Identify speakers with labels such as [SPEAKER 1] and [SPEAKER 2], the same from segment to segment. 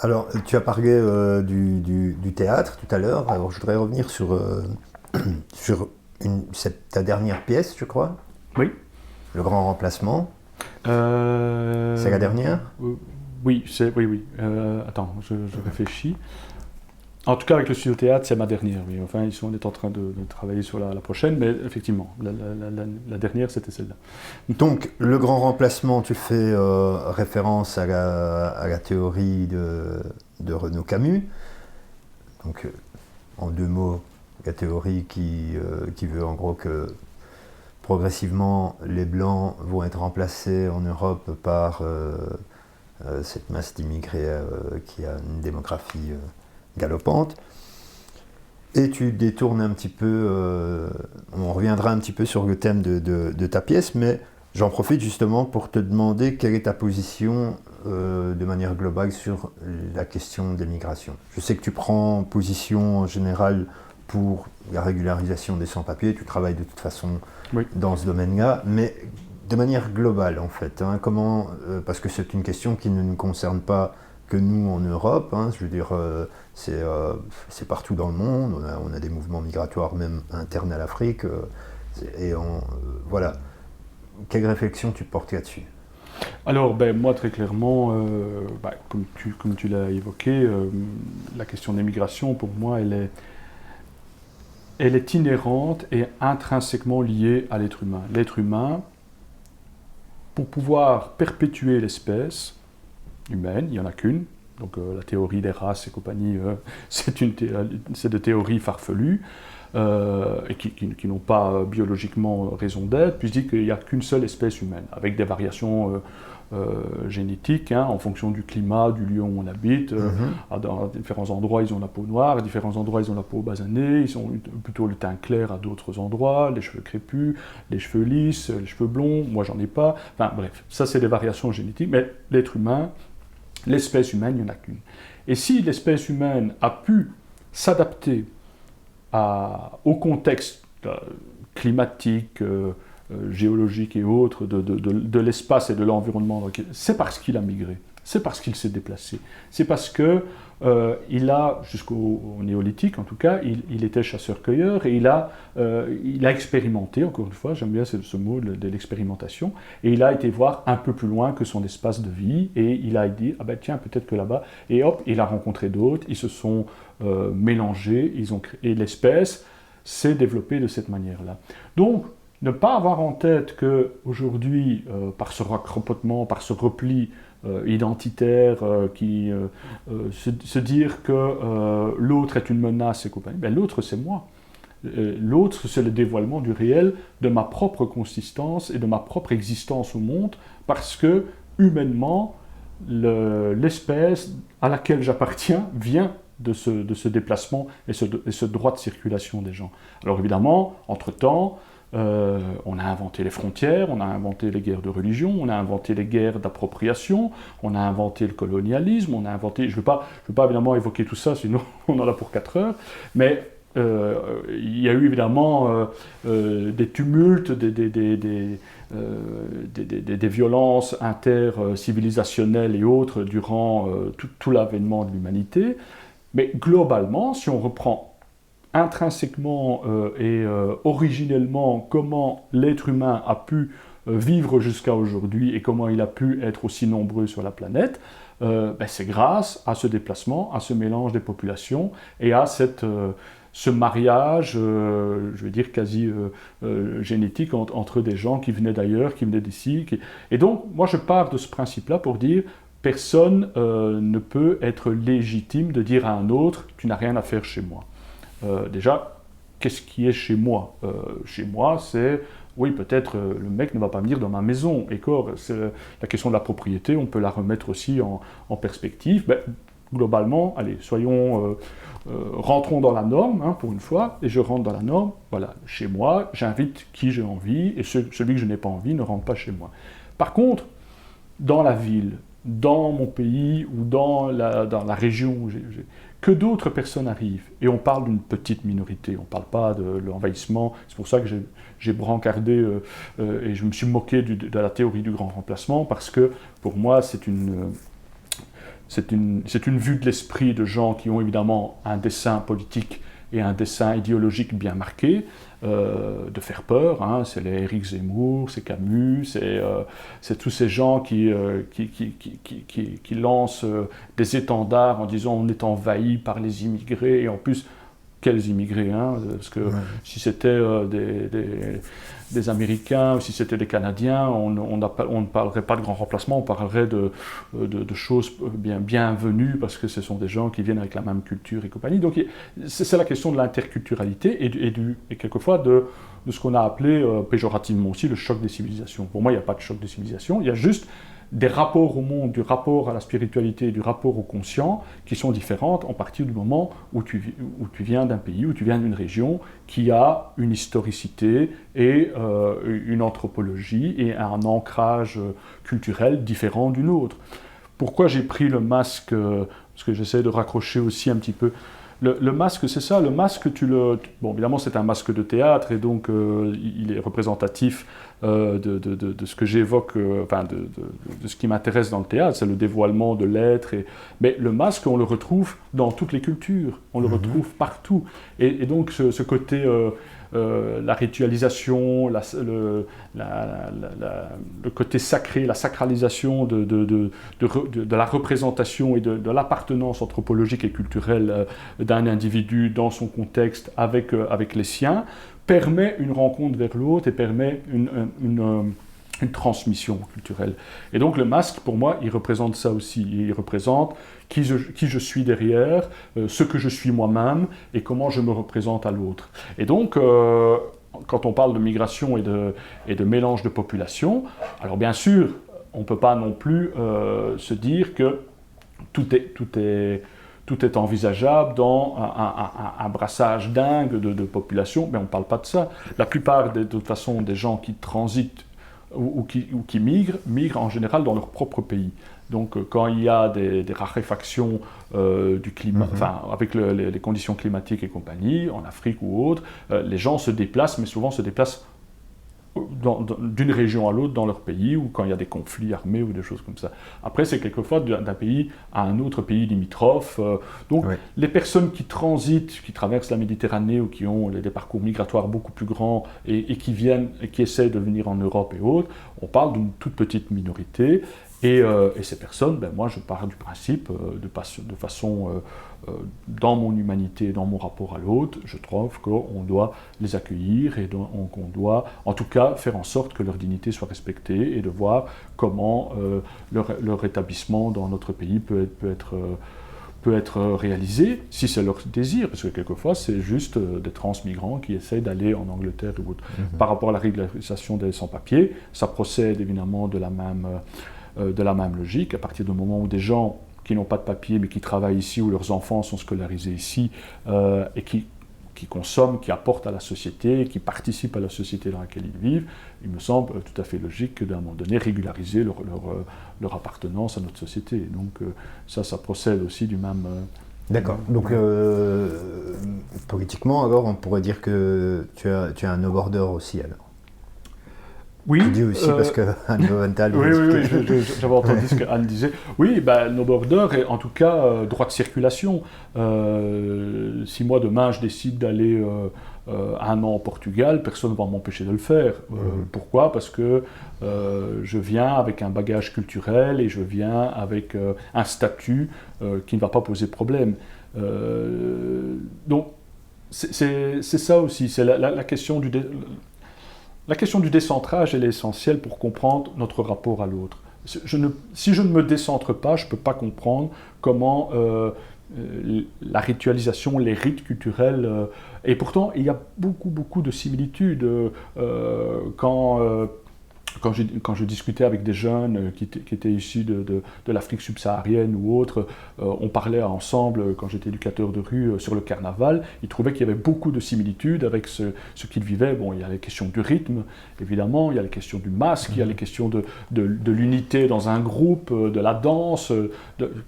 [SPEAKER 1] Alors, tu as parlé du théâtre tout à l'heure. Alors, je voudrais revenir sur ta dernière pièce, je crois,
[SPEAKER 2] Oui.
[SPEAKER 1] Le Grand Remplacement. C'est
[SPEAKER 2] Euh,
[SPEAKER 1] la dernière?
[SPEAKER 2] euh, oui, oui, oui. Attends, je réfléchis. En tout cas, avec le studio théâtre, c'est ma dernière, oui. Enfin, on est en train de travailler sur la prochaine, mais effectivement, la dernière, c'était celle-là.
[SPEAKER 1] Donc, Le Grand Remplacement, tu fais référence à la théorie de Renaud Camus. Donc, en deux mots, la théorie qui veut en gros que progressivement les Blancs vont être remplacés en Europe par cette masse d'immigrés qui a une démographie galopante. Et tu détournes un petit peu, on reviendra un petit peu sur le thème de ta pièce, mais j'en profite justement pour te demander quelle est ta position de manière globale sur la question des migrations. Je sais que tu prends position en général pour la régularisation des sans-papiers, tu travailles de toute façon
[SPEAKER 2] Oui.
[SPEAKER 1] dans ce domaine-là, mais de manière globale en fait. Hein, parce que c'est une question qui ne nous concerne pas que nous en Europe, hein, je veux dire, c'est partout dans le monde, on a des mouvements migratoires même internes à l'Afrique, voilà. Quelle réflexion tu portes là-dessus?
[SPEAKER 2] Alors, ben, moi, très clairement, comme tu l'as évoqué, la question des migrations, pour moi, elle est inhérente et intrinsèquement liée à l'être humain. L'être humain, pour pouvoir perpétuer l'espèce humaine, il n'y en a qu'une. Donc la théorie des races et compagnie, c'est des théories farfelues et qui n'ont pas biologiquement raison d'être. Puis je dis qu'il n'y a qu'une seule espèce humaine, avec des variations génétiques, hein, en fonction du climat, du lieu où on habite. À différents endroits, ils ont la peau noire, à différents endroits, ils ont la peau basanée, ils ont plutôt le teint clair à d'autres endroits, les cheveux crépus, les cheveux lisses, les cheveux blonds, moi j'en ai pas. Enfin bref, ça c'est des variations génétiques, mais l'être humain, l'espèce humaine, il n'y en a qu'une. Et si l'espèce humaine a pu s'adapter au contexte climatique, géologique et autres de l'espace et de l'environnement, c'est parce qu'il a migré, c'est parce qu'il s'est déplacé, c'est parce que il a, jusqu'au néolithique en tout cas, il était chasseur-cueilleur et il a expérimenté, encore une fois, j'aime bien ce mot de l'expérimentation, et il a été voir un peu plus loin que son espace de vie, et il a dit, ah ben tiens, peut-être que là-bas, et hop, il a rencontré d'autres, ils se sont mélangés, et l'espèce s'est développée de cette manière-là. Donc, ne pas avoir en tête qu'aujourd'hui, par ce raccropotement, par ce repli identitaire, se dire que l'autre est une menace et compagnie, ben l'autre c'est moi. L'autre c'est le dévoilement du réel, de ma propre consistance et de ma propre existence au monde, parce que humainement, l'espèce à laquelle j'appartiens vient de ce déplacement et ce droit de circulation des gens. Alors évidemment, entre-temps, on a inventé les frontières, on a inventé les guerres de religion, on a inventé les guerres d'appropriation, on a inventé le colonialisme, on a inventé... Je ne veux pas évidemment évoquer tout ça, sinon on en a pour 4 heures, mais il y a eu évidemment des tumultes, des violences intercivilisationnelles et autres durant tout l'avènement de l'humanité. Mais globalement, si on reprend intrinsèquement et originellement comment l'être humain a pu vivre jusqu'à aujourd'hui et comment il a pu être aussi nombreux sur la planète, c'est grâce à ce déplacement, à ce mélange des populations et à ce mariage, je veux dire quasi génétique entre des gens qui venaient d'ailleurs, qui venaient d'ici. Et donc, moi je pars de ce principe-là pour dire personne ne peut être légitime de dire à un autre « tu n'as rien à faire chez moi ». Déjà, qu'est-ce qui est chez moi? Chez moi, c'est, oui, peut-être le mec ne va pas venir dans ma maison. Et quoi, la question de la propriété, on peut la remettre aussi en perspective. Ben, globalement, allez, rentrons dans la norme, hein, pour une fois, et je rentre dans la norme. Voilà, chez moi, j'invite qui j'ai envie, et celui que je n'ai pas envie ne rentre pas chez moi. Par contre, dans la ville, dans mon pays ou dans la région où que d'autres personnes arrivent. Et on parle d'une petite minorité, on ne parle pas de l'envahissement. C'est pour ça que j'ai brancardé et je me suis moqué de la théorie du grand remplacement, parce que pour moi, c'est c'est une vue de l'esprit de gens qui ont évidemment un dessein politique et un dessein idéologique bien marqué, de faire peur. Hein. C'est les Éric Zemmour, c'est Camus, c'est tous ces gens qui lancent des étendards en disant on est envahi par les immigrés, et en plus, quels immigrés, hein, parce que si c'était des Américains, ou si c'était des Canadiens, on ne parlerait pas de grand remplacement, on parlerait de choses bienvenues, parce que ce sont des gens qui viennent avec la même culture et compagnie. Donc c'est la question de l'interculturalité et quelquefois de ce qu'on a appelé péjorativement aussi le choc des civilisations. Pour moi, il n'y a pas de choc des civilisations, il y a juste des rapports au monde, du rapport à la spiritualité, du rapport au conscient, qui sont différentes en partir du moment où tu viens d'un pays, où tu viens d'une région qui a une historicité et une anthropologie et un ancrage culturel différent d'une autre. Pourquoi j'ai pris le masque, parce que j'essaie de raccrocher aussi un petit peu. Le masque, c'est ça, le masque, bon, évidemment, c'est un masque de théâtre, et donc il est représentatif de ce que j'évoque, enfin, de ce qui m'intéresse dans le théâtre, c'est le dévoilement de l'être. Mais le masque, on le retrouve dans toutes les cultures, on le retrouve partout. Et donc, ce côté, la ritualisation, le côté sacré, la sacralisation de la représentation et de l'appartenance anthropologique et culturelle d'un individu dans son contexte avec les siens, permet une rencontre vers l'autre et permet une transmission culturelle. Et donc le masque, pour moi, il représente ça aussi. Il représente qui je suis derrière, ce que je suis moi-même et comment je me représente à l'autre. Et donc, quand on parle de migration et de mélange de population, alors bien sûr, on ne peut pas non plus se dire que tout est envisageable dans un brassage dingue de population, mais on ne parle pas de ça. La plupart, de toute façon, des gens qui transitent ou qui migrent en général dans leur propre pays. Donc quand il y a des raréfactions du climat, enfin, avec les conditions climatiques et compagnie, en Afrique ou autre, les gens se déplacent, mais souvent se déplacent d'une région à l'autre dans leur pays, ou quand il y a des conflits armés ou des choses comme ça. Après, c'est quelquefois d'un pays à un autre pays limitrophe. Donc, les personnes qui transitent, qui traversent la Méditerranée ou qui ont des parcours migratoires beaucoup plus grands et qui viennent et qui essaient de venir en Europe et autres, on parle d'une toute petite minorité. Et ces personnes, moi je pars du principe, de façon, dans mon humanité, dans mon rapport à l'autre, je trouve qu'on doit les accueillir et qu'on doit en tout cas faire en sorte que leur dignité soit respectée et de voir comment leur établissement dans notre pays peut être réalisé, si c'est leur désir, parce que quelquefois c'est juste des transmigrants qui essayent d'aller en Angleterre ou autre. Par rapport à la régularisation des sans-papiers, ça procède évidemment de la même logique. À partir du moment où des gens qui n'ont pas de papier mais qui travaillent ici, où leurs enfants sont scolarisés ici et qui consomment, qui apportent à la société, qui participent à la société dans laquelle ils vivent, il me semble tout à fait logique que d'un moment donné régulariser leur appartenance à notre société. Donc ça procède aussi du même...
[SPEAKER 1] D'accord. Donc politiquement, alors, on pourrait dire que tu es un no-border aussi, alors.
[SPEAKER 2] Oui.
[SPEAKER 1] Tu dis aussi parce que Anne Lowenthal...
[SPEAKER 2] Oui, j'avais entendu ce qu'Anne disait. Oui, no border est en tout cas droit de circulation. Si moi demain je décide d'aller un an au Portugal, personne ne va m'empêcher de le faire. Pourquoi ? Parce que je viens avec un bagage culturel et je viens avec un statut qui ne va pas poser problème. Donc c'est ça aussi, c'est la question du... La question du décentrage, elle est essentielle pour comprendre notre rapport à l'autre. Si je ne me décentre pas, je ne peux pas comprendre comment la ritualisation, les rites culturels... et pourtant, il y a beaucoup de similitudes. Quand je discutais avec des jeunes qui étaient issus de l'Afrique subsaharienne ou autre, on parlait ensemble, quand j'étais éducateur de rue, sur le carnaval. Ils trouvaient qu'il y avait beaucoup de similitudes avec ce qu'ils vivaient. Bon, il y a les questions du rythme, évidemment, il y a les questions du masque, il y a les questions de l'unité dans un groupe, de la danse,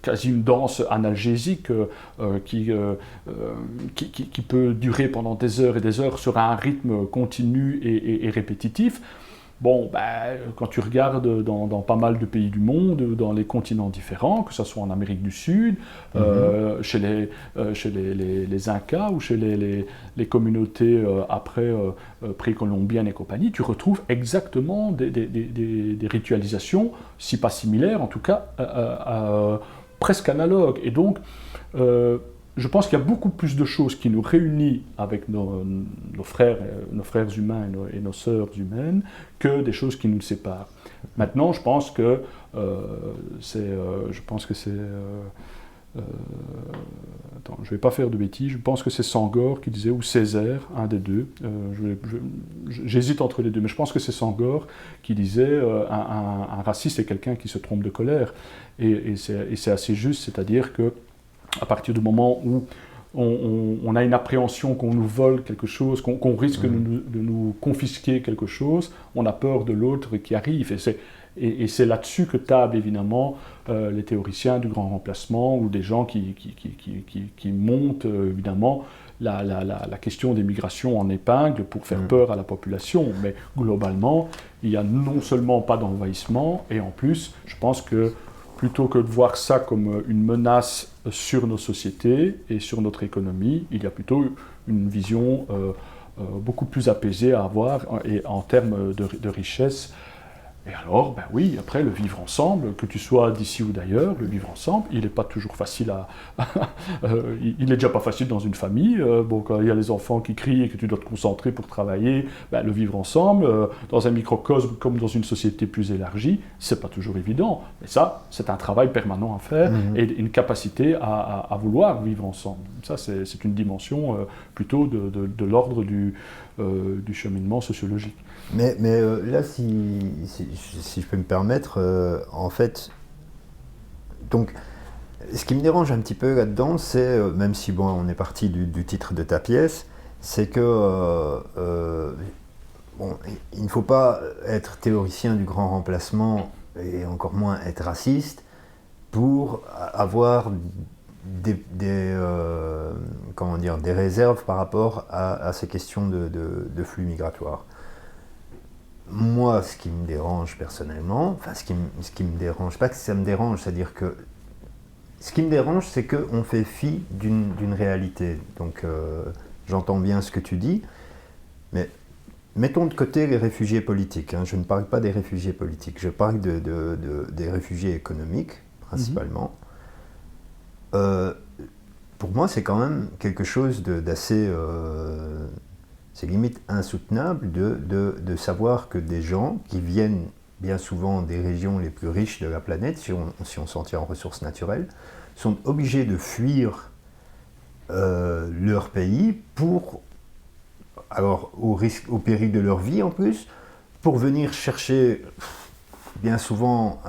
[SPEAKER 2] quasi une danse analgésique qui peut durer pendant des heures et des heures sur un rythme continu et répétitif. Bon, quand tu regardes dans pas mal de pays du monde, dans les continents différents, que ce soit en Amérique du Sud, chez les Incas ou chez les communautés précolombiennes et compagnie, tu retrouves exactement des ritualisations, si pas similaires, en tout cas presque analogues. Et donc, je pense qu'il y a beaucoup plus de choses qui nous réunissent avec nos frères humains et nos sœurs humaines que des choses qui nous séparent. Maintenant, je pense que c'est... attends, je ne vais pas faire de bêtises, je pense que c'est Senghor qui disait, ou Césaire, un des deux, j'hésite entre les deux, mais je pense que c'est Senghor qui disait un raciste est quelqu'un qui se trompe de colère. Et c'est assez juste, c'est-à-dire que à partir du moment où on a une appréhension qu'on nous vole quelque chose, qu'on risque de nous confisquer quelque chose, on a peur de l'autre qui arrive. Et c'est là-dessus que tablent évidemment les théoriciens du grand remplacement ou des gens qui montent évidemment la question des migrations en épingle pour faire peur à la population. Mais globalement, il n'y a non seulement pas d'envahissement, et en plus, je pense que plutôt que de voir ça comme une menace sur nos sociétés et sur notre économie, il y a plutôt une vision beaucoup plus apaisée à avoir et en termes de richesse. Et alors, oui, après, le vivre ensemble, que tu sois d'ici ou d'ailleurs, le vivre ensemble, il n'est pas toujours facile il n'est déjà pas facile dans une famille. Quand il y a les enfants qui crient et que tu dois te concentrer pour travailler, le vivre ensemble, dans un microcosme comme dans une société plus élargie, c'est pas toujours évident. Mais ça, c'est un travail permanent à faire et une capacité à vouloir vivre ensemble. Ça, c'est une dimension plutôt de l'ordre du cheminement sociologique.
[SPEAKER 1] Mais là, si je peux me permettre, en fait, donc, ce qui me dérange un petit peu là-dedans, c'est, même si bon, on est parti du titre de ta pièce, c'est que il ne faut pas être théoricien du grand remplacement et encore moins être raciste pour avoir des réserves par rapport à ces questions de flux migratoires. Moi, ce qui me dérange personnellement, enfin ce qui me dérange, pas que ça me dérange, c'est-à-dire que ce qui me dérange, c'est qu'on fait fi d'une réalité. Donc j'entends bien ce que tu dis, mais mettons de côté les réfugiés politiques. Je ne parle pas des réfugiés politiques, je parle des réfugiés économiques, principalement. Pour moi, c'est quand même quelque chose d'assez... c'est limite insoutenable de savoir que des gens qui viennent bien souvent des régions les plus riches de la planète, si on s'en tient en ressources naturelles, sont obligés de fuir leur pays alors au péril de leur vie en plus, pour venir chercher, bien souvent,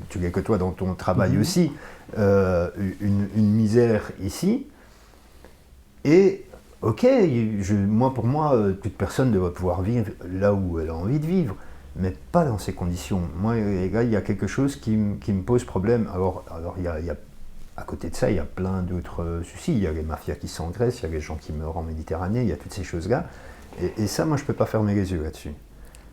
[SPEAKER 1] tu l'es que toi dans ton travail aussi, une misère ici, et ok, pour moi, toute personne doit pouvoir vivre là où elle a envie de vivre, mais pas dans ces conditions. Moi, là, il y a quelque chose qui me pose problème. Alors à côté de ça, il y a plein d'autres soucis. Il y a les mafias qui s'engraissent, il y a les gens qui meurent en Méditerranée, il y a toutes ces choses-là. Et ça, moi, je ne peux pas fermer les yeux là-dessus.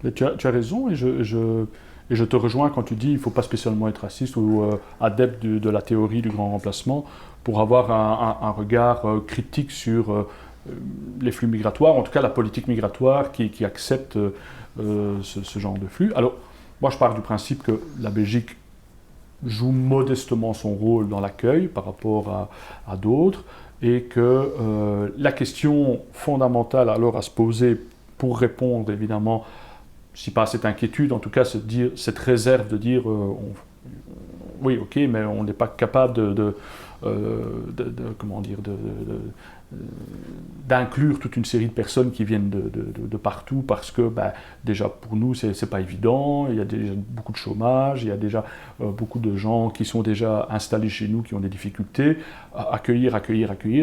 [SPEAKER 2] Mais tu as raison, et je te rejoins quand tu dis qu'il ne faut pas spécialement être raciste ou adepte de la théorie du grand remplacement pour avoir un regard critique sur les flux migratoires, en tout cas la politique migratoire qui accepte ce genre de flux. Alors, moi je pars du principe que la Belgique joue modestement son rôle dans l'accueil par rapport à d'autres, et que la question fondamentale alors à se poser pour répondre évidemment, si pas à cette inquiétude, en tout cas cette réserve de dire oui, ok, mais on n'est pas capable d'inclure toute une série de personnes qui viennent de partout, parce que déjà pour nous c'est pas évident, il y a déjà beaucoup de chômage, il y a déjà beaucoup de gens qui sont déjà installés chez nous qui ont des difficultés. Accueillir,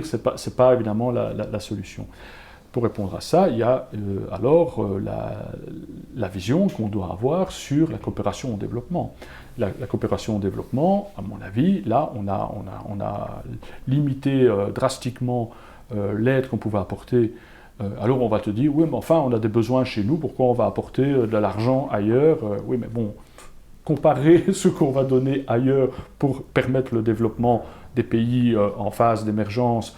[SPEAKER 2] c'est pas évidemment la solution. Pour répondre à ça, il y a la vision qu'on doit avoir sur la coopération au développement. La coopération au développement, à mon avis, là, on a limité drastiquement l'aide qu'on pouvait apporter Alors on va te dire, oui, mais enfin, on a des besoins chez nous, pourquoi on va apporter de l'argent ailleurs? Oui, mais bon, comparer ce qu'on va donner ailleurs pour permettre le développement des pays en phase d'émergence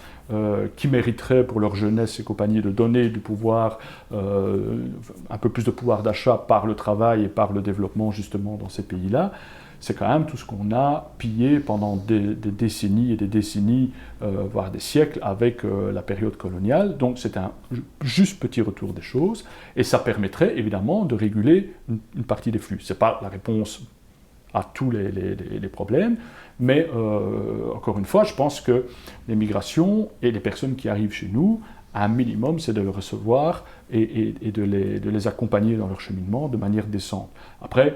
[SPEAKER 2] qui mériteraient pour leur jeunesse et compagnie de donner du pouvoir, un peu plus de pouvoir d'achat par le travail et par le développement justement dans ces pays-là, c'est quand même tout ce qu'on a pillé pendant des décennies et des décennies, voire des siècles, avec la période coloniale. Donc c'est un juste petit retour des choses, et ça permettrait évidemment de réguler une partie des flux. Ce n'est pas la réponse à tous les problèmes, mais encore une fois, je pense que les migrations et les personnes qui arrivent chez nous, un minimum, c'est de les recevoir et de les accompagner dans leur cheminement de manière décente. Après,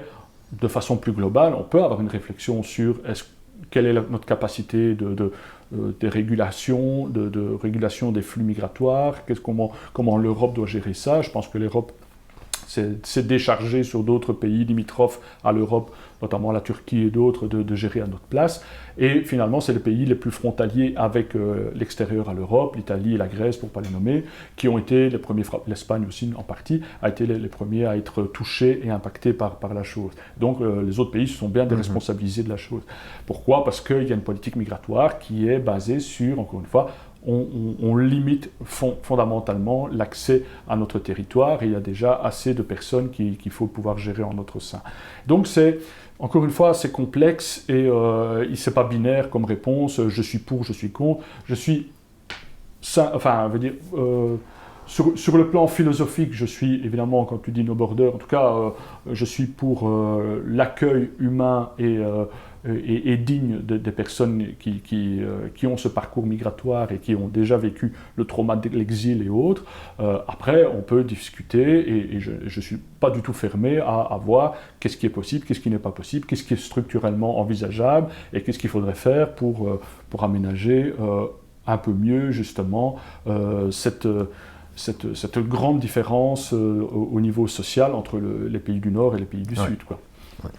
[SPEAKER 2] de façon plus globale, on peut avoir une réflexion sur quelle est notre capacité de régulation, de régulation des flux migratoires, comment l'Europe doit gérer ça. Je pense que l'Europe s'est déchargée sur d'autres pays limitrophes à l'Europe, notamment la Turquie et d'autres, de gérer à notre place. Et finalement, c'est les pays les plus frontaliers avec l'extérieur à l'Europe, l'Italie et la Grèce, pour ne pas les nommer, qui ont été les premiers, l'Espagne aussi en partie, a été les premiers à être touchés et impactés par la chose. Donc les autres pays se sont bien déresponsabilisés de la chose. Pourquoi? Parce qu'il y a une politique migratoire qui est basée sur, encore une fois, on limite fondamentalement l'accès à notre territoire, et il y a déjà assez de personnes qu'il faut pouvoir gérer en notre sein. Donc encore une fois, c'est complexe, et c'est pas binaire comme réponse, je suis pour, je suis contre, sur le plan philosophique, je suis évidemment, quand tu dis no border, en tout cas, je suis pour l'accueil humain et digne des personnes qui ont ce parcours migratoire et qui ont déjà vécu le trauma de l'exil et autres. Après, on peut discuter, et je ne suis pas du tout fermé à voir qu'est-ce qui est possible, qu'est-ce qui n'est pas possible, qu'est-ce qui est structurellement envisageable, et qu'est-ce qu'il faudrait faire pour aménager un peu mieux, justement, cette grande différence au niveau social entre les pays du Nord et les pays du Sud, quoi.
[SPEAKER 1] Ouais.